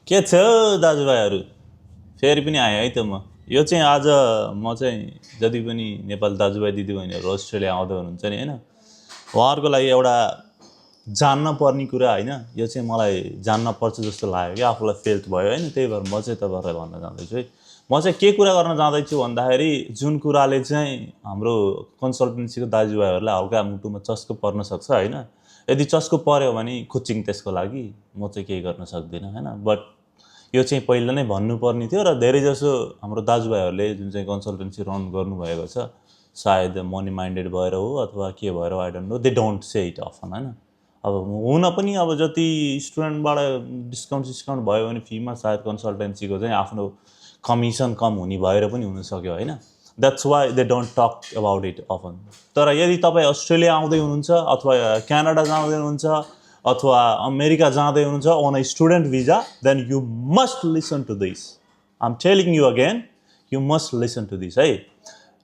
के छ दाजुभाइहरू फेरि पनि आएँ है त म यो चाहिँ आज म चाहिँ जति पनि नेपाली दाजुभाइ दिदीबहिनीहरू अस्ट्रेलिया आउँदै हुनुहुन्छ नि हैन उहाँहरूको लागि एउटा जान्न पर्ने कुरा हैन यो चाहिँ मलाई जान्न पर्छ जस्तो लाग्यो कि आफूलाई फेल्ट भयो हैन त्यही भएर म चाहिँ तपाईहरुलाई भन्न जाँदैछु है म चाहिँ के कुरा गर्न जाँदैछु भन्दाखेरि जुन कुराले चाहिँ हाम्रो कन्सल्टेन्सीको दाजुभाइहरूलाई हल्का मुटुमा चस्को पर्न सक्छ हैन यदि चस्को पर्यो भने खुचिङ त्यसको लागि म चाहिँ केही गर्न सक्दिनँ हैन बट यो चाहिँ पहिला नै भन्नुपर्ने थियो र धेरै जसो हाम्रो दाजुभाइहरूले जुन चाहिँ कन्सल्टेन्सी रन गर्नुभएको छ सायद मनी माइन्डेड भएर हो अथवा के भएर I don't know they don't say it often हैन अब हुन पनि अब जति स्टुडेन्टबाट डिस्काउन्ट भयो भने फीमा सायद कन्सल्टेन्सीको चाहिँ आफ्नो कमिसन कम हुने भएर पनि हुन सक्यो हैन that's why they don't talk about it often तर यदि तपाईँ अस्ट्रेलिया आउँदै हुनुहुन्छ अथवा क्यानाडा जाँदै हुनुहुन्छ अथवा अमेरिका जाँदै हुनुहुन्छ on a student visa then you must listen to this I am telling you again you must listen to this है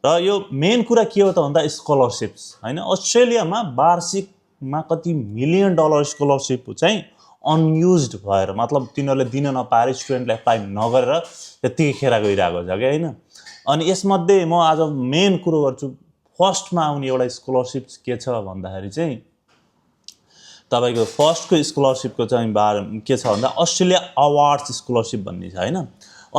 र यो मेन कुरा के हो त भन्दा स्कलरसिप्स हैन अस्ट्रेलियामा वार्षिकमा कति मिलियन डलर स्कलरसिप चाहिँ अनयुज्ड भएर मतलब तिनीहरूले दिन नपाएर स्टुडेन्टले एप्लाई नगरेर त्यतिकै खेर गइरहेको छ क्या हैन अनि यसमध्ये म आज मेन कुरो गर्छु फर्स्टमा आउने एउटा स्कलरसिप के छ भन्दाखेरि चाहिँ तपाईको फर्स्टको स्कलरसिपको चाहिँ के छ भन्दा अस्ट्रेलिया अवार्ड्स स्कलरसिप भन्ने छ हैन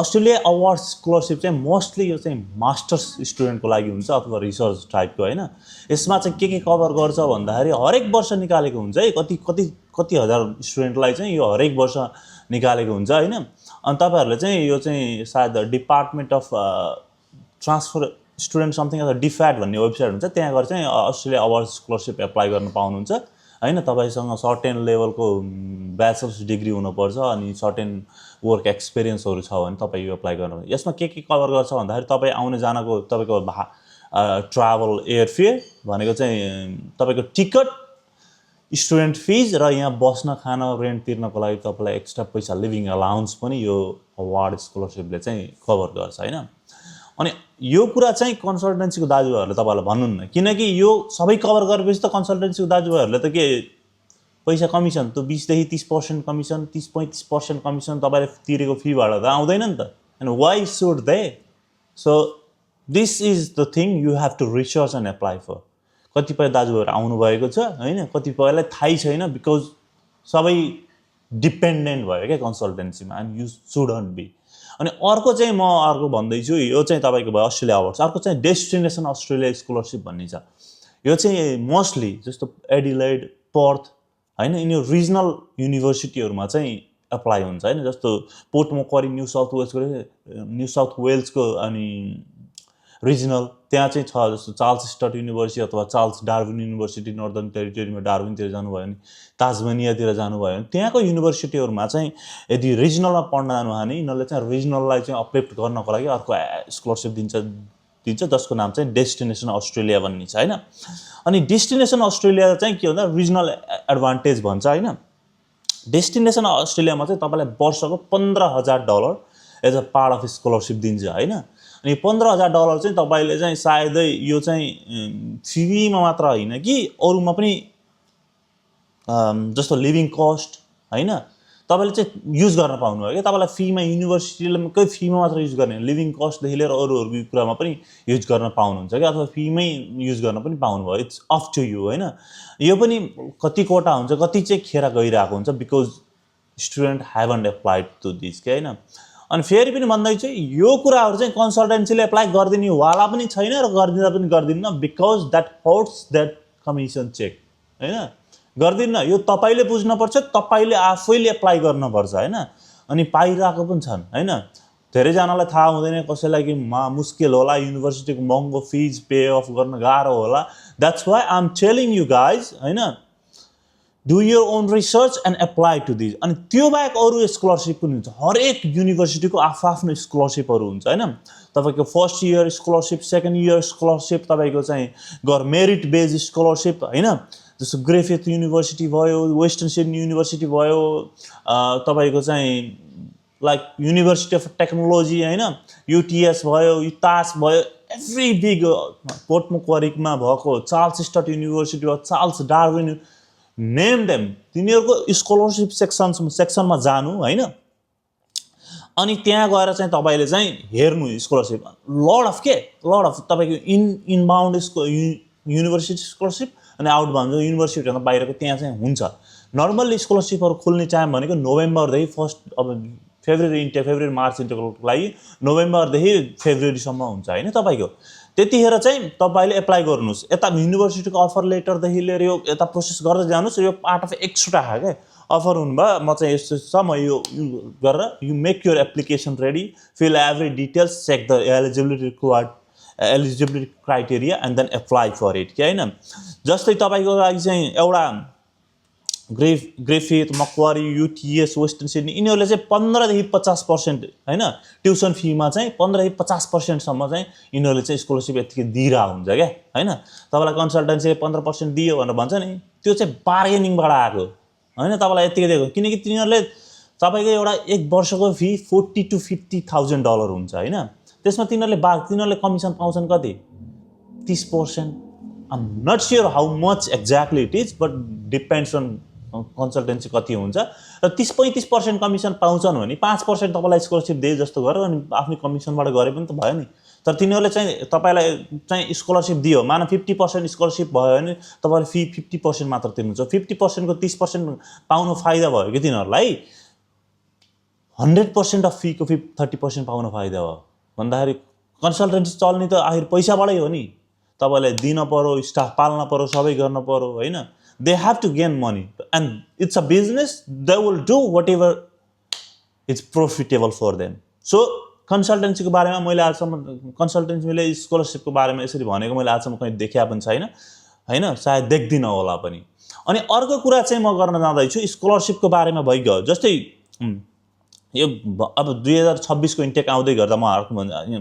अस्ट्रेलिया अवार्ड्स स्कलरसिप चाहिँ मोस्टली यो चाहिँ मास्टर्स स्टुडेन्टको लागि हुन्छ अथवा रिसर्च टाइपको हैन यसमा चाहिँ के कभर गर्छ भन्दाखेरि हरेक वर्ष निकालेको हुन्छ है कति कति कति हजार स्टुडेन्टलाई चाहिँ यो हरेक वर्ष निकालेको हुन्छ हैन अनि तपाईहरुले चाहिँ यो चाहिँ सायद department of transfer student something अथवा डिफ्याट भन्ने वेबसाइट हुन्छ त्यहाँ गएर चाहिँ अस्ट्रेलिया अवार्ड्स स्कलरसिप एप्लाई गर्न पाउनुहुन्छ हैन तपाईसँग सर्टेन लेभलको ब्याचलर्स डिग्री हुनुपर्छ अनि सर्टेन वर्क एक्सपिरियन्सहरु छ भने तपाई यो एप्लाई गर्नु यसमा के कभर गर्छ भन्दाखेरि तपाई आउने जानको तपाईको ट्राभल एयर फेयर भनेको चाहिँ तपाईको टिकट स्टुडेन्ट फिज र यहाँ बस्न खान रेन्ट तिर्नको लागि तपाईलाई एक्स्ट्रा पैसा लिभिङ अलाउन्स पनि यो अवार्ड स्कलरसिपले चाहिँ कभर गर्छ हैन अनि यो कुरा चाहिँ कन्सल्टेन्सीको दाजुभाइहरूले तपाईलाई भन्नुहुन्न किनकि यो सबै कभर गरेपछि त कन्सल्टेन्सीको दाजुभाइहरूले त के पैसा कमिसन त 20 देखि 30% कमिसन 30-35% कमिसन तपाईले तिरेको फीबाट त आउँदैन नि त and why should they so this is the thing you have to research and apply for कतिपय दाजुभाइहरू आउनु भएको छ हैन कतिपयलाई थाहै छैन बिकज सबै डिपेन्डेन्ट भयो के कन्सल्टेन्सीमा एन्ड यु शुडन्ट बी अनि अर्को चाहिँ म अर्को भन्दैछु यो चाहिँ तपाईको भयो अस्ट्रेलिया अवार्ड्स अर्को चाहिँ डेस्टिनेसन अस्ट्रेलिया स्कलरसिप भन्ने छ यो चाहिँ मोस्टली जस्तो एडिलेड पर्थ हैन यिनी रिजनल युनिभर्सिटीहरुमा चाहिँ एप्लाई हुन्छ हैन जस्तो पोर्ट मकरी न्यू साउथ वेल्सको अनि रिजनल त्यहाँ चाहिँ छ जस्तो चार्ल्स स्टट युनिभर्सिटी अथवा चार्ल्स डार्विन युनिभर्सिटी नर्दर्न टेरिटोरीमा डार्विनतिर जानुभयो भने ताजमानियातिर जानुभयो भने त्यहाँको युनिभर्सिटीहरुमा चाहिँ यदि रिजनलमा पढ्न जानु भयो भने यिनीहरूले चाहिँ रिजनललाई चाहिँ अपलिफ्ट गर्नको लागि अर्को स्कलरसिप दिन्छ जसको नाम चाहिँ डेस्टिनेसन अस्ट्रेलिया भन्ने छ हैन अनि डेस्टिनेसन अस्ट्रेलिया चाहिँ के भन्दा रिजनल एडभान्टेज भन्छ हैन डेस्टिनेसन अस्ट्रेलियामा चाहिँ तपाईलाई वर्षको $15,000 as a part of scholarship दिन्छ हैन अनि $15,000 चाहिँ तपाईले चाहिँ सायदै यो चाहिँ फीमा मात्र हैन कि अरुमा पनि जस्तो लिभिङ कस्ट हैन तपाईले चाहिँ युज गर्न पाउनु भयो के तपाईलाई फीमा युनिभर्सिटीले फीमा मात्र युज गर्ने लिभिङ कस्ट देखि लिएर अरुहरुको कुरामा पनि युज गर्न पाउनुहुन्छ के अथवा फीमै युज गर्न पनि पाउनु भयो इट्स अप टु यु हैन यो पनि कति कोटा हुन्छ कति चाहिँ खेर गइरहेको हुन्छ because student haven't applied to this के हैन अनि फेरि पनि भन्दैछु यो कुराहरु चाहिँ कन्सल्टेन्सीले एप्लाई गर्दिने वाला पनि छैन र गर्दिन पनि गर्दिन्न because that hurts that commission check हैन गर्दिन्न यो तपाईले बुझ्न पर्छ तपाईले आफैले एप्लाई गर्न पर्छ हैन अनि पाइराको पनि छन् हैन धेरै जनालाई थाहा हुँदैन कसैलाई कि मुस्किल होला युनिभर्सिटीको महँगो फीज पे अफ गर्न गाह्रो होला that's why I am telling you guys हैन do your own research and apply to this अनि त्यो बाहेक अरु स्कलरसिप पनि हुन्छ हरेक युनिभर्सिटीको आफ्नो स्कलरसिपहरु हुन्छ हैन तपाईको first year scholarship second year scholarship तपाईको चाहिँ मेरिट बेस्ड स्कलरसिप हैन जस्तो ग्रिफिथ युनिभर्सिटी भयो वेस्टर्न सिडनी युनिभर्सिटी भयो तपाईको चाहिँ लाइक युनिभर्सिटी अफ टेक्नोलोजी हैन युटीएस भयो युटास भयो एभ्री बिग पोर्ट मक्वारीमा भएको चार्ल्स स्टट युनिभर्सिटी भयो चार्ल्स डार्विन नेम देम तिनीहरुको स्कलरसिप सेक्सनमा जानु हैन अनि त्यहाँ गएर चाहिँ तपाईँले चाहिँ हेर्नु स्कलरसिप लड अफ तपाईँको इनबाउन्ड युनिभर्सिटी स्कलरसिप अनि आउटबाउन्ड युनिभर्सिटीभन्दा बाहिरको त्यहाँ चाहिँ हुन्छ। नर्मल्ली स्कलरसिपहरू खुल्ने टाइम भनेको नोभेम्बरदेखि फर्स्ट अब फेब्रुअरी मार्च इन्टरको लागि नोभेम्बरदेखि फेब्रुअरीसम्म हुन्छ होइन तपाईँको। त्यतिखेर चाहिँ तपाईँले एप्लाई गर्नुहोस्। यता युनिभर्सिटीको अफर लेटरदेखि लिएर यो यता प्रोसेस गर्दै जानुहोस्। यो पार्ट अफ एक्स्ट्रा क्या अफर हुनुभयो म चाहिँ यस्तो छ म यो गरेर you make your application ready, fill every details, check the eligibility criteria and then apply for it कि होइन। जस्तै तपाईँको लागि चाहिँ एउटा Griffith, Macquarie, UTS, Western Sydney यिनीहरूले चाहिँ 15 देखि 50% होइन ट्युसन फीमा चाहिँ 15 देखि 50% चाहिँ यिनीहरूले चाहिँ स्कलरसिप यतिकै दिइरहेको हुन्छ क्या होइन। तपाईँलाई कन्सल्टेन्सीले 15% दियो भनेर भन्छ नि, त्यो चाहिँ बार्गेनिङबाट आएको होइन, तपाईँलाई यतिकै दिएको। किनकि तिनीहरूले तपाईँको एउटा 1 वर्षको फी $40,000 to $50,000 हुन्छ होइन। त्यसमा तिनीहरूले कमिसन पाउँछन् कति? 30%। I'm not sure how much exactly it is, but depends on consultancy कति हुन्छ। र 30-35% कमिसन पाउँछन् भने 5% तपाईँलाई स्कलरसिप दिए जस्तो गरेर अनि आफ्नो कमिसनबाट गरे पनि त भयो नि। तर तिनीहरूले चाहिँ तपाईँलाई चाहिँ स्कलरसिप दियो, मानव 50% स्कलरसिप भयो भने तपाईँले फी 50% मात्र तिर्नुहुन्छ। 50% को 30% पाउनु फाइदा भयो कि तिनीहरूलाई 100% अफ फीको 30% पाउनु फाइदा भयो भन्दाखेरि कन्सल्टेन्सी चल्ने त आखिर पैसाबाटै हो नि। तपाईँलाई दिन पर्यो, स्टाफ पाल्न पर्यो, सबै गर्न पर्यो होइन। They have to gain money and it's a business. They will do whatever is profitable for them. So कन्सल्टेन्सीको बारेमा मैले आजसम्म कन्सल्टेन्सीले स्कलरसिपको बारेमा यसरी भनेको मैले आजसम्म कहीँ देखिया पनि छैन होइन, सायद देख्दिनँ होला पनि। अनि अर्को कुरा चाहिँ म गर्न जाँदैछु स्कलरसिपको बारेमा भइगयो। जस्तै यो अब 2026 को इन्टेक आउँदै गर्दा म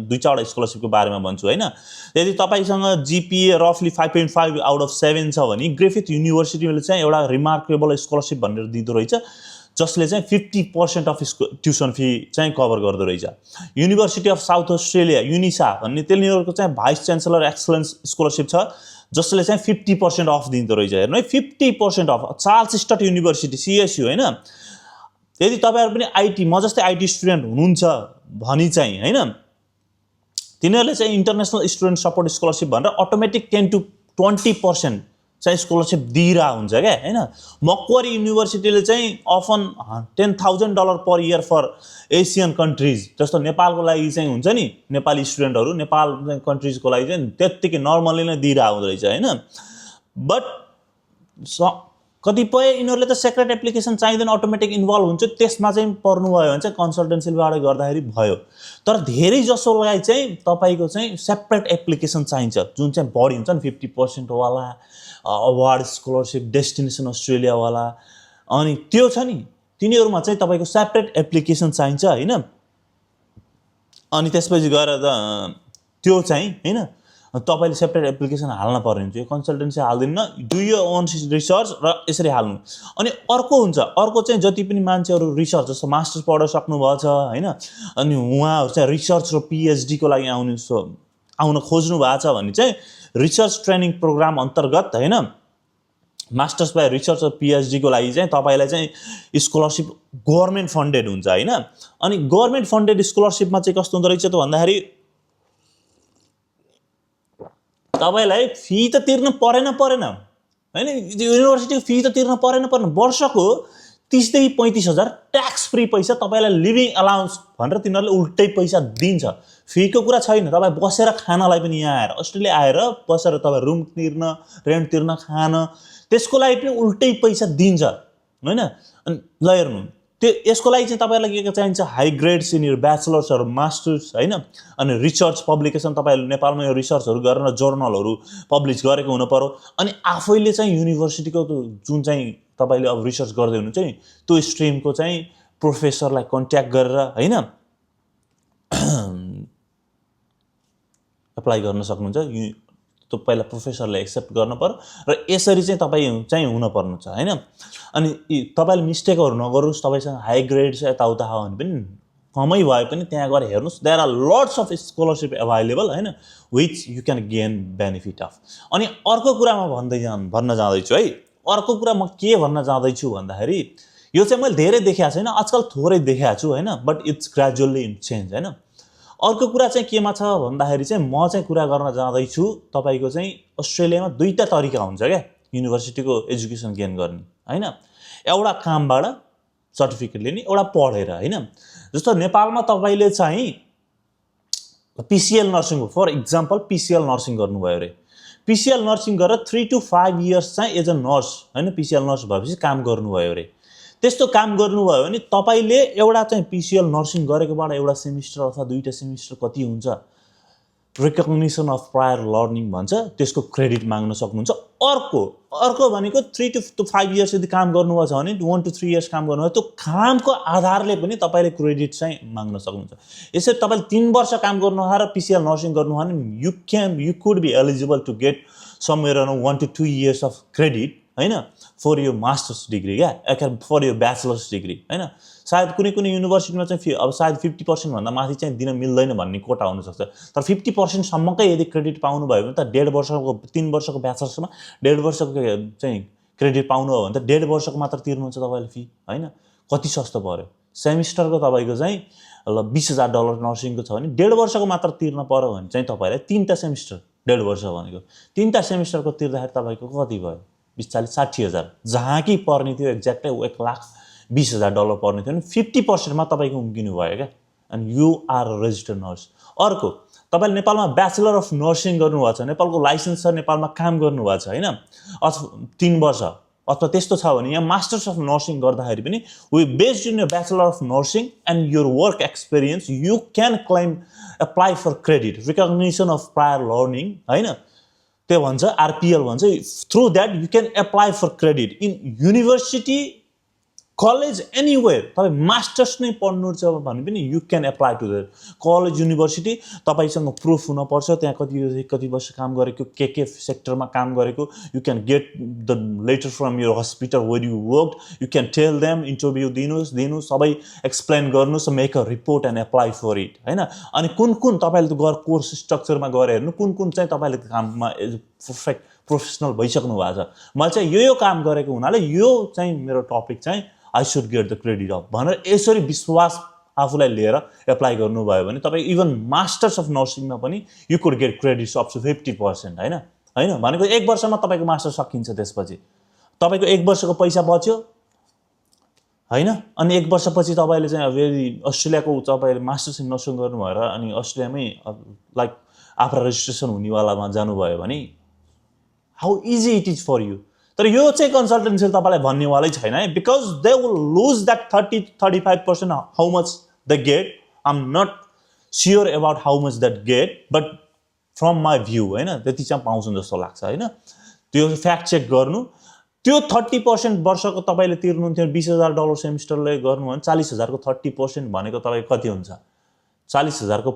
2-4वटा स्कलरसिपको बारेमा भन्छु होइन। यदि तपाईँसँग जिपिए रफली 5.5 आउट अफ 7 छ भने ग्रिफिथ युनिभर्सिटीले चाहिँ एउटा रिमार्केबल स्कलरसिप भनेर दिँदो रहेछ, जसले चाहिँ 50% अफ ट्युसन फी चाहिँ कभर गर्दो रहेछ। University of south Australia Yunisa भन्ने तिनीहरूको चाहिँ भाइस च्यान्सलर एक्सलेन्स स्कलरसिप छ, जसले चाहिँ 50% अफ दिँदो रहेछ। हेर्नु है 50% of. Charles Sturt university CSU होइन। यदि तपाईँहरू पनि आइटी म जस्तै आइटी स्टुडेन्ट हुनुहुन्छ भनी चाहिँ होइन, तिनीहरूले चाहिँ इन्टरनेसनल स्टुडेन्ट सपोर्ट स्कलरसिप भनेर अटोमेटिक 10 to 20% चाहिँ स्कलरसिप दिइरहेको हुन्छ क्या होइन। मक्वारी युनिभर्सिटीले चाहिँ often $10,000 per year for Asian countries, जस्तो नेपालको लागि चाहिँ हुन्छ नि, नेपाली स्टुडेन्टहरू नेपाल कन्ट्रिजको लागि चाहिँ त्यत्तिकै नर्मली नै दिइरहेको हुँदो रहेछ होइन। बट कतिपय यिनीहरूले त सेक्रेट एप्लिकेसन चाहिँदैन, अटोमेटिक इन्भल्भ हुन्छ, त्यसमा चाहिँ पर्नुभयो भने चाहिँ कन्सल्टेन्सीबाट गर्दाखेरि भयो। तर धेरै जसोलाई चाहिँ तपाईँको चाहिँ सेपरेट एप्लिकेसन चाहिन्छ, जुन चाहिँ बढी हुन्छ नि 50% वाला अवार्ड स्कलरसिप, डेस्टिनेसन अस्ट्रेलियावाला, अनि त्यो छ नि तिनीहरूमा चाहिँ तपाईँको सेपरेट एप्लिकेसन चाहिन्छ होइन। अनि त्यसपछि गएर त त्यो चाहिँ होइन तपाईँले सेपरेट एप्लिकेसन हाल्न पर्ने हुन्छ। यो कन्सल्टेन्सी हाल्दिन्न, डु योर ओन रिसर्च र यसरी हाल्नु। अनि अर्को हुन्छ, अर्को चाहिँ जति पनि मान्छेहरू रिसर्च जस्तो मास्टर्स पढेर सक्नुभएको छ होइन, अनि उहाँहरू चाहिँ रिसर्च र PhD को लागि आउन खोज्नु भएको छ भने चाहिँ रिसर्च ट्रेनिङ प्रोग्राम अन्तर्गत होइन मास्टर्स बाई रिसर्च र PhD को लागि चाहिँ तपाईँलाई चाहिँ स्कलरसिप गभर्मेन्ट फन्डेड हुन्छ होइन। अनि गभर्मेन्ट फन्डेड स्कलरसिपमा चाहिँ कस्तो हुँदो रहेछ त भन्दाखेरि तपाईँलाई फी त तिर्नु परेन होइन, युनिभर्सिटीको फी त तिर्नु परेन वर्षको 30 देखि 35 हजार ट्याक्स फ्री पैसा तपाईँलाई लिभिङ अलाउन्स भनेर तिनीहरूले उल्टै पैसा दिन्छ। फीको कुरा छैन, तपाईँ बसेर खानलाई पनि यहाँ आएर अस्ट्रेलिया आएर बसेर तपाईँ रुम तिर्न, रेन्ट तिर्न, खान त्यसको लागि पनि उल्टै पैसा दिन्छ होइन। अनि ल हेर्नु त्यो यसको लागि चाहिँ तपाईँलाई के चाहिन्छ, हाई ग्रेड्स इन यर ब्याचलर्सहरू, मास्टर्स होइन, अनि रिसर्च पब्लिकेसन तपाईँहरूले नेपालमा यो रिसर्चहरू गरेर जर्नलहरू पब्लिस गरेको हुनु पर्यो। अनि आफैले चाहिँ युनिभर्सिटीको जुन चाहिँ तपाईँले अब रिसर्च गर्दै हुनुहुन्छ नि त्यो स्ट्रिमको चाहिँ प्रोफेसरलाई कन्ट्याक्ट गरेर होइन एप्लाई गर्न सक्नुहुन्छ। त्यो पहिला प्रोफेसरले एक्सेप्ट गर्नु पर्यो र यसरी चाहिँ तपाईँ चाहिँ हुनुपर्नु छ होइन। अनि तपाईँले मिस्टेकहरू नगर्नुहोस्, तपाईँसँग हाई ग्रेड छ यताउता हो भने पनि कमै भए पनि त्यहाँ गएर हेर्नुहोस्, there are lots of scholarship available होइन, which you can gain benefit of. अनि अर्को कुरा म भन्न जाँदैछु है, अर्को कुरा म के भन्न जाँदैछु भन्दाखेरि यो चाहिँ मैले धेरै देखेको छैन, आजकल थोरै देखेको छु होइन, but it's gradually in change होइन। अर्को कुरा चाहिँ केमा छ भन्दाखेरि चाहिँ म चाहिँ कुरा गर्न जाँदैछु तपाईँको चाहिँ अस्ट्रेलियामा दुईवटा तरिका हुन्छ क्या युनिभर्सिटीको एजुकेसन गेन गर्ने होइन। एउटा कामबाट सर्टिफिकेट लिने, एउटा पढेर होइन। जस्तो नेपालमा तपाईँले चाहिँ PCL nursing, for example PCL nursing गर्नुभयो अरे, पिसिएल नर्सिङ गरेर 3 to 5 इयर्स चाहिँ एज अ नर्स होइन, पिसिएल नर्स भएपछि काम गर्नुभयो अरे। त्यस्तो काम गर्नुभयो भने तपाईँले एउटा चाहिँ पिसिएल नर्सिङ गरेकोबाट एउटा सेमिस्टर अथवा दुईवटा सेमिस्टर कति हुन्छ रिकग्निसन अफ प्रायर लर्निङ भन्छ, त्यसको क्रेडिट माग्न सक्नुहुन्छ। अर्को भनेको 3 to 5 इयर्स यदि काम गर्नुभएको छ भने 1 to 3 इयर्स काम गर्नुभयो, त्यो कामको आधारले पनि तपाईँले क्रेडिट चाहिँ माग्न सक्नुहुन्छ। यसरी तपाईँले 3 वर्ष काम गर्नुभयो र पिसिएल नर्सिङ गर्नुभयो भने you could be eligible to get somewhere around 1 to 2 years of credit होइन, फर यो मास्टर्स डिग्री क्या, फर यो ब्याचलर्स डिग्री होइन। सायद कुनै युनिभर्सिटीमा चाहिँ अब सायद 50% भन्दा माथि चाहिँ दिन मिल्दैन भन्ने कोटा हुनसक्छ, तर 50% सम्मकै यदि क्रेडिट पाउनुभयो भने त 1.5 वर्षको 3 वर्षको ब्याचलर्समा 1.5 वर्षको चाहिँ क्रेडिट पाउनु हो भने त 1.5 वर्षको मात्र तिर्नुहुन्छ तपाईँले फी होइन। कति सस्तो पऱ्यो, सेमिस्टरको तपाईँको चाहिँ ल $20,000 नर्सिङको छ भने 1.5 वर्षको मात्र तिर्न पऱ्यो भने चाहिँ तपाईँलाई 3टा सेमिस्टर, 1.5 वर्ष भनेको 3टा सेमिस्टरको तिर्दाखेरि तपाईँको कति भयो, 20-40-60,000, जहाँ कि पर्ने थियो एक्ज्याक्टै $1,20,000 पर्ने थियो भने 50% मा तपाईँको उम्किनु भयो क्या, and you are a registered nurse. अर्को तपाईँले नेपालमा ब्याचलर अफ नर्सिङ गर्नुभएको छ, नेपालको लाइसेन्स छ, नेपालमा काम गर्नुभएको छ होइन, अथवा 3 वर्ष अथवा त्यस्तो छ भने यहाँ मास्टर्स अफ नर्सिङ गर्दाखेरि पनि based in your bachelor of nursing and your work experience you can claim apply for credit recognition of prior learning होइन, त्यो भन्छ आरपिएल भन्छ। Through that you can apply for credit in university, college, anywhere. तपाईँ masters नै पढ्नु छ भने पनि you can apply to that college university. तपाईँसँग प्रुफ हुनपर्छ त्यहाँ कति वर्ष काम गरेको, के सेक्टरमा काम गरेको। You can get the letter from your hospital where you work, you can tell them, interview दिनु सबै एक्सप्लेन गर्नुहोस्, make a report and apply for it होइन। अनि कुन तपाईँले त कोर्स स्ट्रक्चरमा गएर हेर्नु कुन चाहिँ तपाईँले काममा पर्फेक्ट प्रोफेसनल भइसक्नु भएको छ। मैले चाहिँ यो काम गरेको हुनाले यो चाहिँ मेरो टपिक चाहिँ I should get the credit of भनेर यसरी विश्वास आफूलाई लिएर एप्लाई गर्नुभयो भने तपाईँ इभन मास्टर्स अफ नर्सिङमा पनि you could get credits up to 50% होइन भनेको 1 वर्षमा तपाईँको मास्टर सकिन्छ। त्यसपछि तपाईँको 1 वर्षको पैसा बच्यो होइन, अनि 1 वर्षपछि तपाईँले चाहिँ अब यदि अस्ट्रेलियाको तपाईँले मास्टर्स इन नर्सिङ गर्नुभयो र अनि अस्ट्रेलियामै लाइक आफ्टर रेजिस्ट्रेसन हुनेवालामा जानुभयो भने how easy it is for you. तर यो चाहिँ कन्सल्टेन्सीले तपाईँलाई भन्नेवालै छैन है, because they will lose that 30-35% how much they get. I am not sure about how much that get, but from my view होइन त्यति चाहिँ पाउँछन् जस्तो लाग्छ होइन। त्यो फ्याक्ट चेक गर्नु। त्यो 30% वर्षको तपाईँले तिर्नुहुन्थ्यो $20,000 सेमिस्टरले गर्नु भने 40,000 को 30% भनेको तपाईँको कति हुन्छ? 40,000 को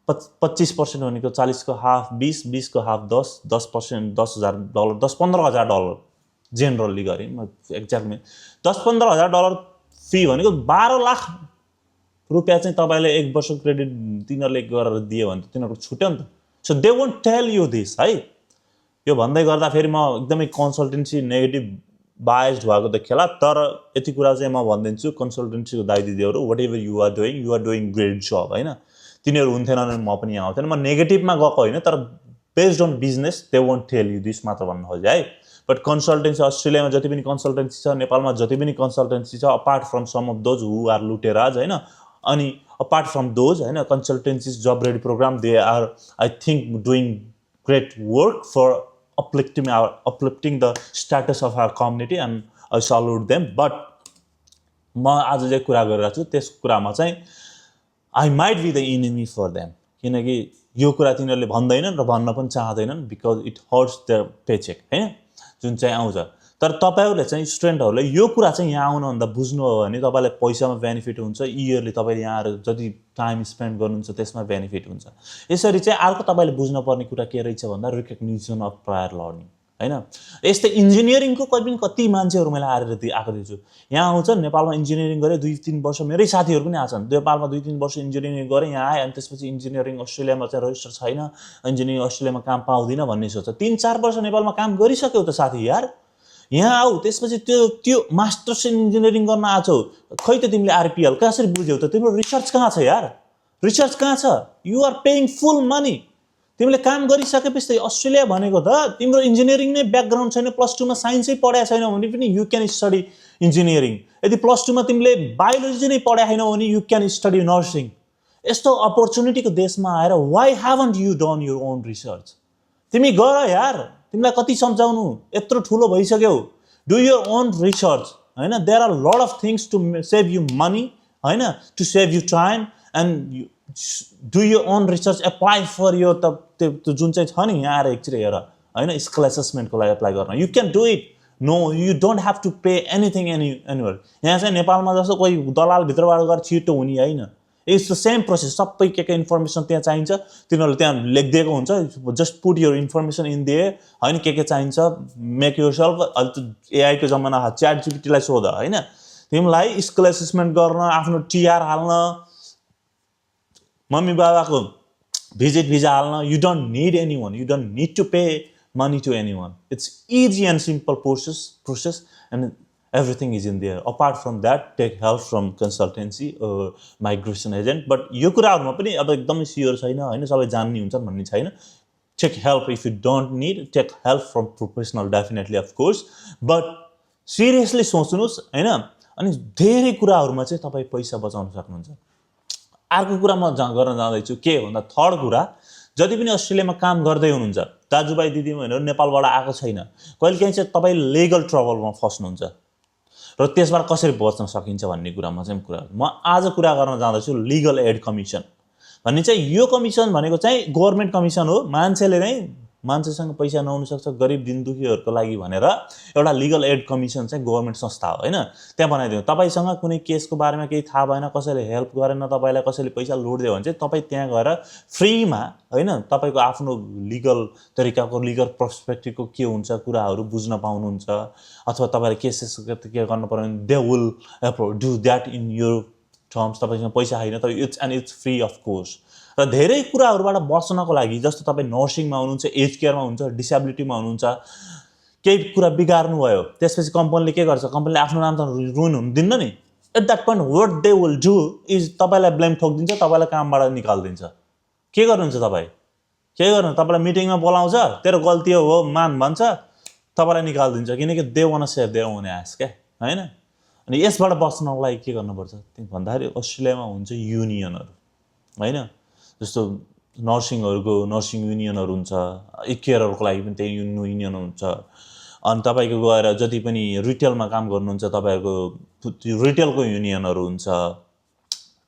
25% भनेको 40 को हाफ 20 को हाफ 10% $10,000 $15,000 जेनरली गरेँ म एक्ज्याक्टली $15,000 फी भनेको 12 लाख रुपियाँ चाहिँ तपाईँले 1 वर्ष क्रेडिट तिनीहरूले गरेर दियो भने त तिनीहरूको छुट्यो नि त। So they won't tell you this है। यो भन्दै गर्दा फेरि म एकदमै कन्सल्टेन्सी नेगेटिभ बायस्ड भएको देखेला, तर यति कुरा चाहिँ म भनिदिन्छु कन्सल्टेन्सीको दाइ दिदीहरू whatever you are doing great job होइन। तिनीहरू हुन्थेन भने म पनि यहाँ आउँथेन। म नेगेटिभमा गएको होइन, तर based on business they won't tell you this मात्र भन्नु खोजेँ है। बट कन्सल्टेन्सी अस्ट्रेलियामा जति पनि कन्सल्टेन्सी छ, नेपालमा जति पनि कन्सल्टेन्सी छ, apart from some of those who are लुटेराज होइन, अनि अपार्ट फ्रम दोज होइन consultancies job ready program they are I think doing great work for uplifting the status of our community and I salute them. But म आज जे कुरा गरिरहेको छु त्यस कुरामा चाहिँ I might be the enemy for them, किनकि यो कुरा तिनीहरूले भन्दैनन् र भन्न पनि चाहँदैनन् because it hurts their paycheck होइन जुन चाहिँ आउँछ। तर तपाईँहरूले चाहिँ स्टुडेन्टहरूले यो कुरा चाहिँ यहाँ आउनुभन्दा बुझ्नु हो भने तपाईँलाई पैसामा बेनिफिट हुन्छ, इयरली तपाईँले यहाँ आएर जति टाइम स्पेन्ड गर्नुहुन्छ त्यसमा बेनिफिट हुन्छ। यसरी चाहिँ अर्को तपाईँले बुझ्नुपर्ने कुरा के रहेछ भन्दा रिकग्निसन अफ प्रायर लर्निङ होइन। यस्तै इन्जिनियरिङको कति मान्छेहरू मैले आएको देख्छु यहाँ आउँछ, नेपालमा इन्जिनियरिङ गरेँ 2-3 वर्ष, मेरै साथीहरू पनि आछन् नेपालमा 2-3 वर्ष इन्जिनियरिङ गरेँ, यहाँ आएँ अनि त्यसपछि इन्जिनियरिङ अस्ट्रेलियामा चाहिँ रजिस्टर छैन, इन्जिनियरिङ अस्ट्रेलियामा काम पाउँदिनँ भन्ने सोच्छ। 3-4 वर्ष नेपालमा काम गरिसक्यो त साथी यार, यहाँ आऊ, त्यसपछि त्यो मास्टर्स इन इन्जिनियरिङ गर्न आछौ, खै त तिमीले आरपिएल कसरी बुझ्यौ त? तिम्रो रिसर्च कहाँ छ यार? रिसर्च कहाँ छ? You are paying full money. तिमीले काम गरिसकेपछि अस्ट्रेलिया भनेको त तिम्रो इन्जिनियरिङ नै ब्याकग्राउन्ड छैन, +2 मा साइन्सै पढाएको छैन भने पनि यु क्यान स्टडी इन्जिनियरिङ। यदि +2 मा तिमीले बायोलोजी नै पढाएको छैनौ भने यु क्यान स्टडी नर्सिङ। यस्तो अपर्च्युनिटीको देशमा आएर why haven't you done your own research? तिमी गर यार, तिमीलाई कति सम्झाउनु, यत्रो ठुलो भइसक्यौ। डु योर ओन रिसर्च हैन। There are lot of things to save you money हैन, to save you time, and do your own research. Apply for यो त्यो जुन चाहिँ छ नि यहाँ आएर एकचोटि हेर हैन, स्किल एसेसमेन्टको लागि एप्लाई गर्न। You can do it. No, you don't have to pay anything anywhere. यहाँ चाहिँ नेपालमा जस्तो कोही दलाल भित्रबाट गएर छिटो हुने होइन। It's the same process. सबै के इन्फर्मेसन त्यहाँ चाहिन्छ तिनीहरूले त्यहाँ लेखिदिएको हुन्छ। Just put your information in दिए होइन, के चाहिन्छ, मेक योर सेल्फ। अहिले त एआईको जमाना, च्याट जिपिटीलाई सोध होइन। तिमीलाई स्किल एसेसमेन्ट गर्न, आफ्नो टिआर हाल्न, मम्मी बाबाको भिजिट भिजा हाल्न, you don't need anyone, you don't need to pay money to anyone. It's easy and simple process, and everything is in there. Apart from that, take help from consultancy or migration agent. But यो कुराहरुमा पनि अब एकदमै sure छैन हैन, सबै जान्ने हुन्छ भन्ने छैन। Take help if you don't need. Take help from professional, definitely, of course. But seriously सोच्नुस् हैन। अनि धेरै कुराहरुमा चाहिँ तपाई पैसा बचाउन सक्नुहुन्छ। अर्को कुरा म गर्न जाँदैछु के भन्दा, थर्ड कुरा, जति पनि अस्ट्रेलियामा काम गर्दै हुनुहुन्छ दाजुभाइ दिदीबहिनीहरु नेपालबाट आएको छैन, कहिलेकाहीँ चाहिँ तपाई लिगल ट्रबलमा फस्नुहुन्छ र त्यसबाट कसरी बच्न सकिन्छ भन्ने कुरामा चाहिँ म आज कुरा गर्न जाँदैछु। लिगल एड कमिसन भन्ने चाहिँ यो कमिसन भनेको चाहिँ गभर्नमेन्ट कमिसन हो। मान्छेले नै मान्छेसँग पैसा नहुन सक्छ, गरिब दिनदुखीहरुको लागि भनेर एउटा लिगल एड कमिसन चाहिँ गभर्नमेन्ट संस्था हो हैन। त्यहाँ बनाइदियो। तपाईसँग कुनै केसको बारेमा केही थाहा भएन, कसैले हेल्प गरेन, तपाईलाई कसैले पैसा लुट्दियो भने चाहिँ तपाई त्यहाँ गएर फ्रीमा हैन, तपाईको आफ्नो लिगल तरिकाको, लिगल पर्सपेक्टिभको के हुन्छ कुराहरु बुझ्न पाउनुहुन्छ। अथवा तपाईले केसेस के गर्न पर्यो भने they will do that in your terms. तपाईसँग पैसा हैन त इट्स फ्री अफ कोर्स। र धेरै कुराहरुबाट बच्नको लागि, जस्तो तपाई नर्सिङमा हुनुहुन्छ, एज केयरमा हुनुहुन्छ, डिसेबिलिटीमा हुनुहुन्छ, केही कुरा बिगार्नु भयो, त्यसपछि कम्पनीले के गर्छ, कम्पनीले आफ्नो नाम त रुइन हुन दिन्न नि। At that point what they will do is तपाईलाई ब्लेम ठोक्दिन्छ, तपाईलाई कामबाट निकाल्दिन्छ। के गर्नुहुन्छ तपाई? के गर्नु? तपाईलाई मिटिङमा बोलाउँछ, तेरो गल्ती हो मान भन्छ, तपाईलाई निकाल्दिन्छ, किनकि they want to save their own ass के हैन। अनि यसबाट बच्नको लागि के गर्नुपर्छ भन्दाखेरि अस्ट्रेलियामा हुन्छ युनियनहरु हैन। जस्तो नर्सिङहरुको नर्सिङ युनियनहरु हुन्छ, केयरहरुको लागि पनि त्यही युनियन हुन्छ। अनि तपाईको गएर जति पनि रिटेलमा काम गर्नुहुन्छ तपाईहरुको रिटेलको युनियनहरु हुन्छ।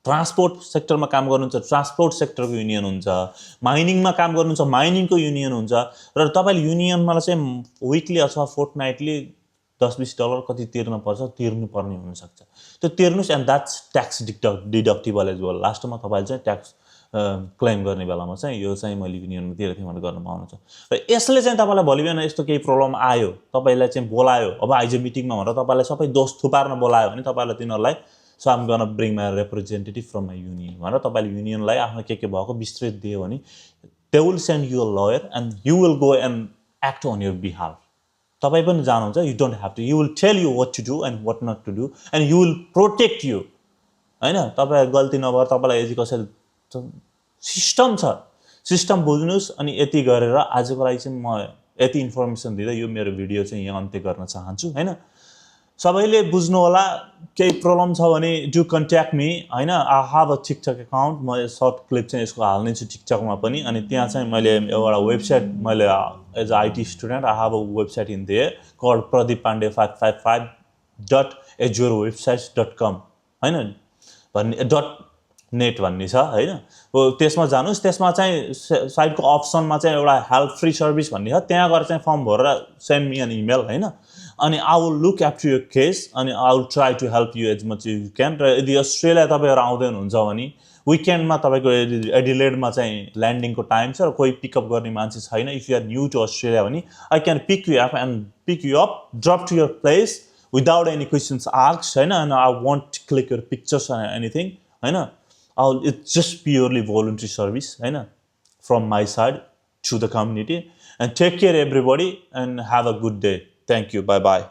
ट्रान्सपोर्ट सेक्टरमा काम गर्नुहुन्छ, ट्रान्सपोर्ट सेक्टरको युनियन हुन्छ। माइनिङमा काम गर्नुहुन्छ, माइनिङको युनियन हुन्छ। र तपाईले युनियनमा चाहिँ वीकली अथवा फोर्टनाइटली $10-20 कति तिर्न पर्छ, तिर्नु पर्ने हुन सक्छ। त्यो तिर्नुस्, and that's tax deductible as well. लास्टमा तपाईले चाहिँ ट्याक्स क्लेम गर्ने बेलामा चाहिँ यो चाहिँ मैले युनियनमा तिरेको थिएँ भनेर गर्न पाउनुहुन्छ। र यसले चाहिँ तपाईलाई भोलि बिहान यस्तो केही प्रब्लम आयो, तपाईलाई चाहिँ बोलायो, अब आइज मिटिङमा भनेर तपाईलाई सबै दोष थुपार्न बोलायो भने तपाईलाई तिनीहरुलाई so I'm gonna bring my representative from my union भनेर तपाईले युनियनलाई आफ्नो के भएको विस्तृत दियो भने they will send you a lawyer and you will go and act on your behalf. तपाई पनि जानुहुन्छ, you don't have to, you will tell you what to do and what not to do, and you will protect you हैन। तपाई गल्ती नभएर तपाईलाई यदि कसैले सिस्टम छ, सिस्टम बुझ्नुस्। अनि यति गरेर आजको लागि चाहिँ म यति इन्फर्मेसन दिँदै यो मेरो भिडियो चाहिँ यहाँ अन्त्य गर्न चाहन्छु हैन। सबैले बुझ्नु होला, केही प्रब्लम छ भने डु कन्ट्याक्ट मी हैन। I have a TikTok account, म सर्ट क्लिप चाहिँ यसको हाल्ने छु टिकटकमा पनि। अनि त्यहाँ चाहिँ मैले एउटा वेबसाइट, मैले as a IT student I have a website in there called pradeep.pandey555.azurewebsites.com हैन भन्ने .net भन्ने छ हैन। त्यसमा जानुस्, त्यसमा चाहिँ साइटको अप्सनमा चाहिँ एउटा हेल्प फ्री सर्भिस भन्ने छ, त्यहाँ गएर चाहिँ फर्म भरेर सेन्ड मी एन इमेल हैन। अनि I will look after your case, अनि I will try to help you as much you can. र यदि अस्ट्रेलिया तपाईहरु आउँदै हुनुहुन्छ भने विकेन्डमा तपाईको एडिलेडमा चाहिँ ल्यान्डिङको टाइम छ र कोही पिकअप गर्ने मान्छे छैन, if you are new to Australia भने I can pick you up and pick you up, drop to your place without any questions asked हैन। एन्ड I won't click your pictures and anything हैन। It's just purely voluntary service from my side to the community. And take care everybody and have a good day. Thank you, by by.